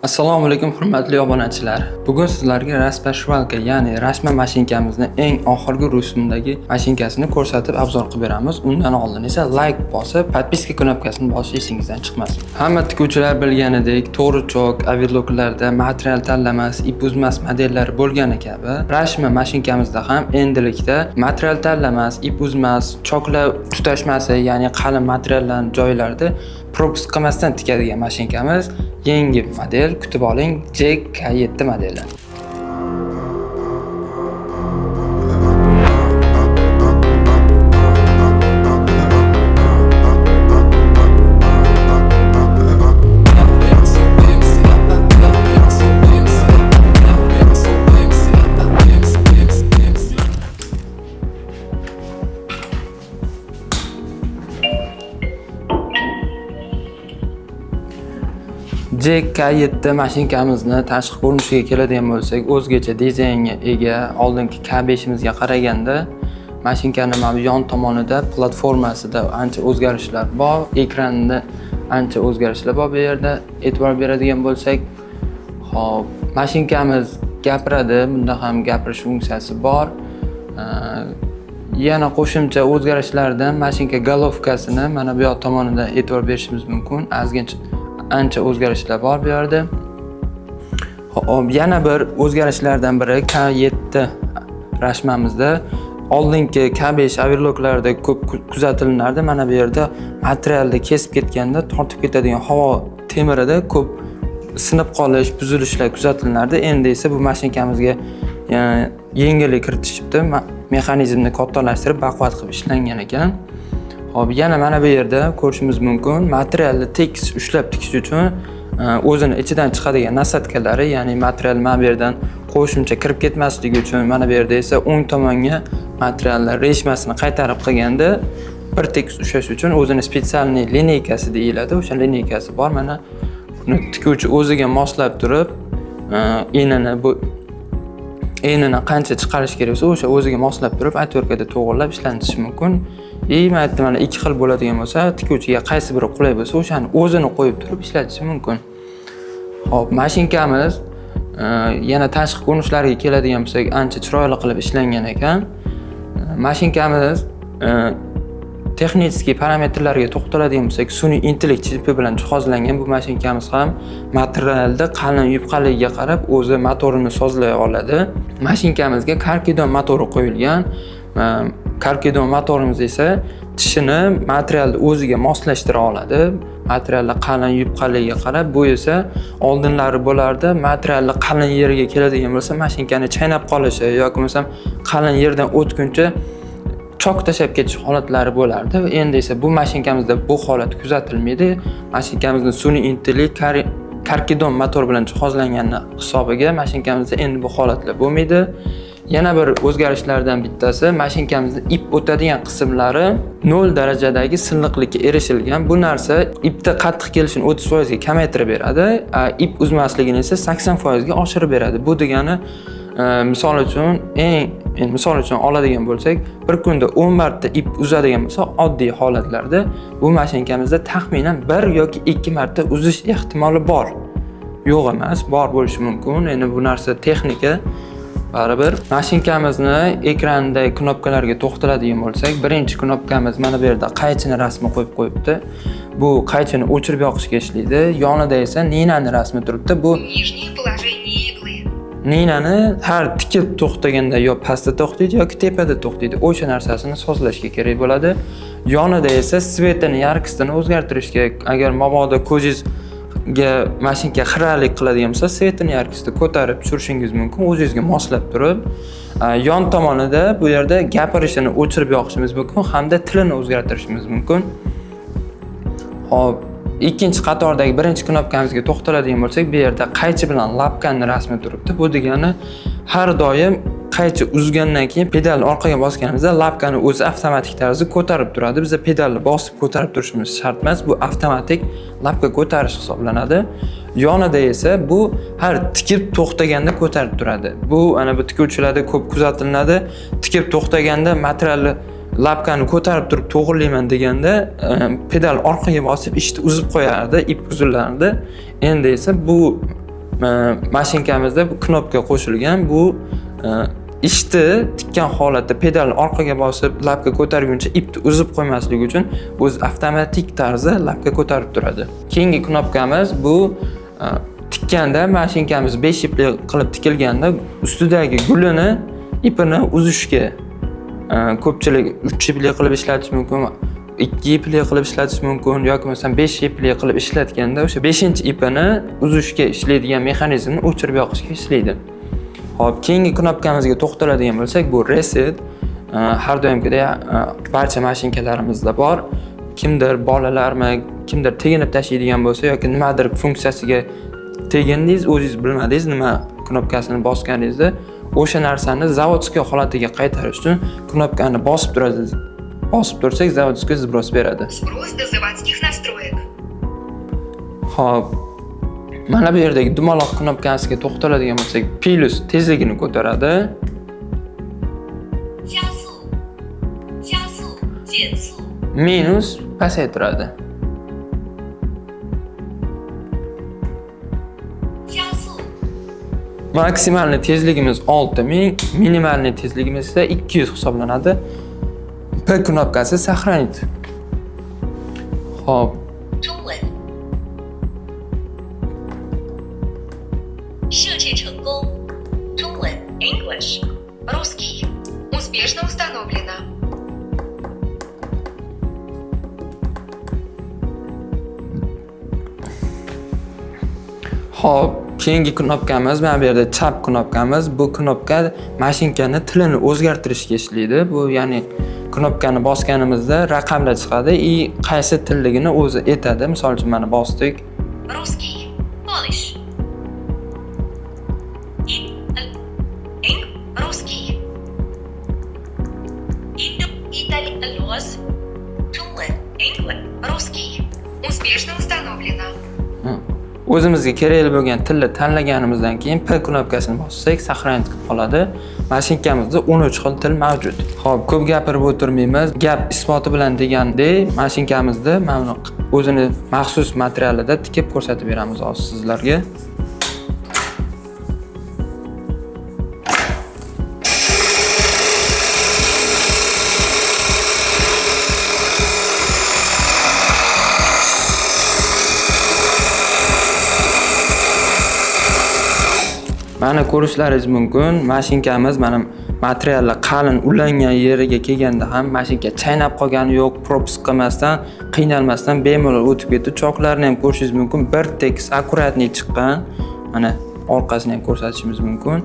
Assalomu alaykum hurmatli obunachilar. Bugun sizlarga Raspashvalka, ya'ni rashma mashinkamizni eng oxirgi rusumdagi mashinkasini ko'rsatib obzor qilib beramiz. Undan oldin esa like bosib, podpiska knopkasini bosish esingizdan chiqmasin. Hamma tikuvchilar bilganidek, to'g'ri chok, aviloklarda material tanlamas, ip uzmas modellari bo'lgani kabi, rashma mashinkamizda ham endilikda material tanlamas, ip uzmas, choklar tutashmasi, ya'ni qalin materiallarni joylarda propust qilmasdan tikadigan mashinkamiz yangi model, kutib oling, JK7 modeli. JK7 mashinkamizni tashqi ko'rinishiga keladigan bo'lsak, o'zgacha dizaynga ega. Oldingi K5imizga qaraganda mashinkani mana yon tomonida platformasida ancha o'zgarishlar bor, ekranida ancha o'zgarishlar bor. Bu yerda e'tibor beradigan bo'lsak, hop, mashinkamiz gapiradi, bunda ham gapirish funksiyasi bor. Yana qo'shimcha o'zgarishlardan mashinka golovkasini mana bu yoq tomonida e'tibor berishimiz mumkin. Ancha o'zgarishlar bor bu yerda. Hop, yana bir o'zgarishlardan biri K7 rashmamizda oldingi K5 avirloklarda ko'p kuzatilardi. Mana bu yerda materialni kesib ketganda tortib ketadigan havo temirida ko'p sinib qolish, buzilishlar kuzatilardi. Endi esa bu mashinkamizga yengillik kiritishibdi. Mexanizmni kattalashtirib, baquvvat qilib ishlangan ekan. Hop, yana mana bu yerda ko'rishimiz mumkin, materialni tekis ushlab tikish uchun o'zini ichidan chiqadigan nasatkalari, ya'ni material mana bu yerdan qo'shimcha kirib ketmasligi uchun mana bu yerda esa o'ng tomonga materiallar reshmasini qaytarib qilganda bir tekis ushlash uchun o'zini spetsialniy lineykasi deyiladi. O'sha lineykasi bor. Mana buni tikuvchi o'ziga moslab turib, enini qancha chiqarish kerak bo'lsa, o'sha o'ziga moslab turib, atverkada to'g'rilab ishlatish mumkin. Mana yerda mana ikki xil bo'ladigan bo'lsa, tikuvchiga qaysi biri qulay bo'lsa, o'shani o'zini qo'yib turib ishlatish mumkin. Hop, mashinkamiz yana tashqi ko'rinishlariga keladigan bo'lsak, ancha chiroyli qilib ishlangan ekan. Mashinkamiz texnik parametrlarga to'xtaladigan bo'lsak, sun'iy intellekt chipi bilan jihozlangan. Bu mashinkamiz ham materialda qalin yupqaligiga qarab o'zi motorini sozlay oladi. Mashinkamizga Karkidon motori qo'yilgan. Karkidon motorimiz esa tishini materialni o'ziga moslashtira oladi. Materialni qalin yupqaligiga qarab, bu esa oldinlari bo'lardi. Materialni qalin yeriga keladigan bo'lsa, mashinkani chaynab qolishi yoki bo'lmasam qalin yerdan o'tguncha chok tashab ketish holatlari bo'lardi. Endi esa bu mashinkamizda bu holat kuzatilmaydi. Mashinkamizning sun'iy intellekt Karkidon motor bilan jihozlangani hisobiga mashinkamizda endi bu holatlar bo'lmaydi. Yana bir o'zgarishlardan bittasi, mashinkamizning ip o'tadigan qismlari 0 darajadagi silliqlikka erishilgan. Bu narsa ipda qattiq kelishini 30% ga kamaytirib beradi, ip uzmasligini esa 80% ga oshirib beradi. Bu degani misol uchun oladigan bo'lsak, bir kunda 10 marta ip uzadigan bo'lsa, oddiy holatlarda bu mashinkamizda taxminan 1 yoki 2 marta uzish ehtimoli bor. Yo'q emas, bor bo'lishi mumkin. Endi bu narsa texnika. Baribir mashinkamizni ekrandagi knopkalarga to'xtaladigan bo'lsak, birinchi knopkamiz mana bu yerda qaychini rasmi qo'yib qo'yibdi. Bu qaychini o'chirib yoqishga ishlaydi. Yonida esa Ninani rasmi turibdi. Bu Ninani har tikib to'xtaganda yo pastda to'xtaydi yoki tepada to'xtaydi. O'sha narsasini sozlashga kerak bo'ladi. Yonida esa svetini, yarkisini o'zgartirish kerak. Agar mabodo ko'zingizga mashinka xiralik qiladigan bo'lsa, svetini, yarkisini ko'tarib tushirishingiz mumkin. O'zingizga moslab turib, yon tomonida bu yerda gapirishini o'chirib yoqishimiz mumkin hamda tilini o'zgartirishimiz mumkin. Hop, ikkinchi qatordagi birinchi knopkamizga to'xtaladigan bo'lsak, bu yerda qaychi bilan lapkani rasmi turibdi. Bu degani har doim qaychi uzgandan keyin pedalni orqaga bosganimizda lapkani o'zi avtomatik tarzda ko'tarib turadi. Biz pedalni bosib ko'tarib turishimiz shart emas. Bu avtomatik lapka ko'tarish hisoblanadi. Yonida esa bu har tikib to'xtaganda ko'tarib turadi. Bu ana bu tikuvchilarda ko'p kuzatiladi. Tikib to'xtaganda materialni lapkani ko'tarib turib to'g'rilayman deganda pedal orqaga bosib ishni uzib qo'yardi, ip uzilardi. Endi esa bu mashinkamizda bu knopka qo'shilgan. Bu ishni tikkan holatda pedalni orqaga bosib, lapga ko'targuncha ipni uzib qo'ymasligi uchun o'zi avtomatik tarzda lapga ko'tarib turadi. Keyingi knopkamiz bu tikkanda mashinkamiz 5 ipli qilib tikilganda ustidagi gulini ipini uzishga ko'pchilik 3 ipli qilib ishlatish mumkin, 2 ipli qilib ishlatish mumkin yoki bo'lmasa 5 ipli qilib ishlatganda o'sha 5-ipini uzishga ishlaydigan mexanizmni o'chirib yoqishga ishlaydi. Xo'p, keyingi knopkamizga to'xtaladigan bo'lsak, bu reset. Har doimgidek barcha mashinkalarimizda bor. Kimdir bolalarmi, kimdir teginib tashlaydigan bo'lsa yoki nimadir funksiyasiga tegindingiz, o'zingiz bilmadingiz nima knopkasini bosganingizda, o'sha narsani zavodskiy holatiga qaytarish uchun knopkani bosib turasiz. Bosib tursak, zavodskiy zbros beradi. Сброс до заводских настроек. Xo'p, mana bu yerdagi dumaloq knopkasiga to'xtaladigan bo'lsak, plus tezligini ko'taradi. 加速，加速，减速， Minus pasaytiradi. 加速， Maksimalni tezligimiz 6000, minimalni tezligimiz esa 200 hisoblanadi. P knopkasi сохранить. Xo'p, 中文。设置成功。中文 English。Русский. Успешно установлено. Xo'p, keyingi knopkamiz mana bu yerda chap knopkamiz. Bu knopka mashinkani tilini o'zgartirishga ishlaydi. Bu ya'ni knopkani bosganimizda raqamlar chiqadi, qaysi tilligini o'zi aytadi. Misol uchun mana bosdik. Русский. Polish. Русский. Итальянский. 中文 English. Русский. Успешно установлено. O'zimizga kerakli bo'lgan tilni tanlaganimizdan keyin P knopkasini bossak, saqlanib qoladi. Mashinkamizda 13 xil til mavjud. Xo'p, ko'p gapirib o'tirmaymiz. Gap isboti bilan degandek, mashinkamizda mana o'zini maxsus materialida tikib ko'rsatib beramiz hozir sizlarga. Mana ko'rishlaringiz mumkin, mashinkamiz mana materiallar qalin ulangan yeriga kelganda ham mashinka chaynab qolgani yo'q, propisk qilmasdan, qiynalmasdan bemalol o'tib ketdi. Choklarni ham ko'rishingiz mumkin, bir tekis akkuratnik chiqqan. Mana orqasini ham ko'rsatishimiz mumkin.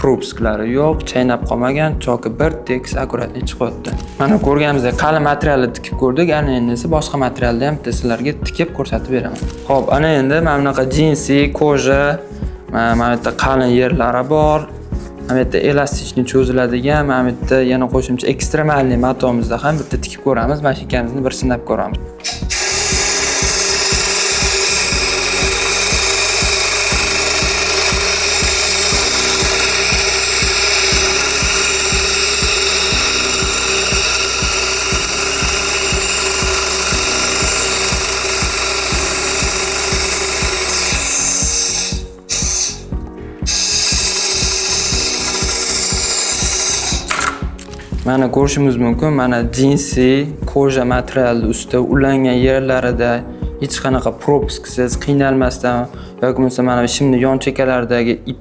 Propisklari yo'q, chaynab qolmagan, choki bir tekis akkuratnik chiqyapti. Mana ko'rganimizdek qalin materialni tikib ko'rdik, ana endi esa boshqa materialni ham sizlarga tikib ko'rsatib beraman. Xo'p, ana endi mana bunaqa jinsi, koja, mana bu yerda qalin yerlari bor. Mana bu yerda elastichni cho'ziladigan, mana bu yerda yana qo'shimcha ekstremalniy matomizda ham bitta tikib ko'ramiz, mashinkamizni bir sinab ko'ramiz. Mana ko'rishimiz mumkin, mana jinsi, koja materialni ustida ulangan yerlarida hech qanaqa propisksiz, qiynalmasdan yoki bo'lmasa mana shimni yon chekkalaridagi ip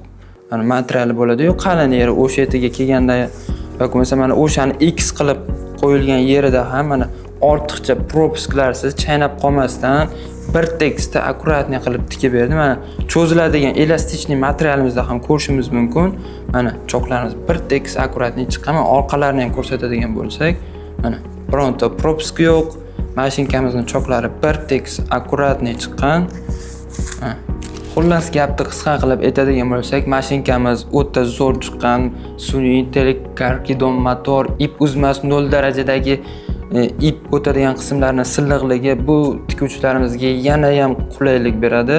mana materiali bo'ladi-yu, qalin yeri o'sha yetiga kelganda yoki bo'lmasa mana o'shani X qilib qo'yilgan yerida ham mana ortiqcha propisklarsiz chaynab qolmasdan bir tekisda akkuratni qilib tikib berdi. Mana cho'ziladigan elastichniy materialimizda ham ko'rishimiz mumkin. Mana choklarimiz bir tekis akkuratni chiqqan. Orqalarini ham ko'rsatadigan bo'lsak, mana bironta propisk yo'q. Mashinkamizning choklari bir tekis akkuratni chiqqan. Xullas gapni qisqa qilib aytadigan bo'lsak, mashinkamiz o'ta zo'r chiqqan, sun'iy intellekt, karkidon motor, ip uzmas 0 darajadagi ip o'tadigan qismlarning silliqligi bu tikuvchilarimizga yana ham qulaylik beradi.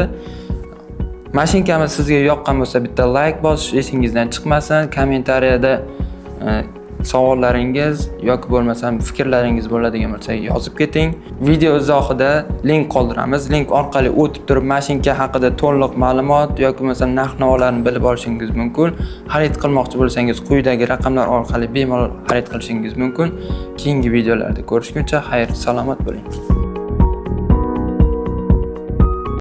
Mashinkamiz sizga yoqqan bo'lsa bitta like bosish esingizdan chiqmasin, kommentariyada savollaringiz yoki bo'lmasam fikrlaringiz bo'ladigan bo'lsa yozib keting. Video izohida link qoldiramiz. Link orqali o'tib turib mashinka haqida to'liq ma'lumot yoki bo'lmasam narx-navolarni bilib olishingiz mumkin. Xarid qilmoqchi bo'lsangiz quyidagi raqamlar orqali bemalol xarid qilishingiz mumkin. Keyingi videolarda ko'rishguncha xayr, salomat bo'ling.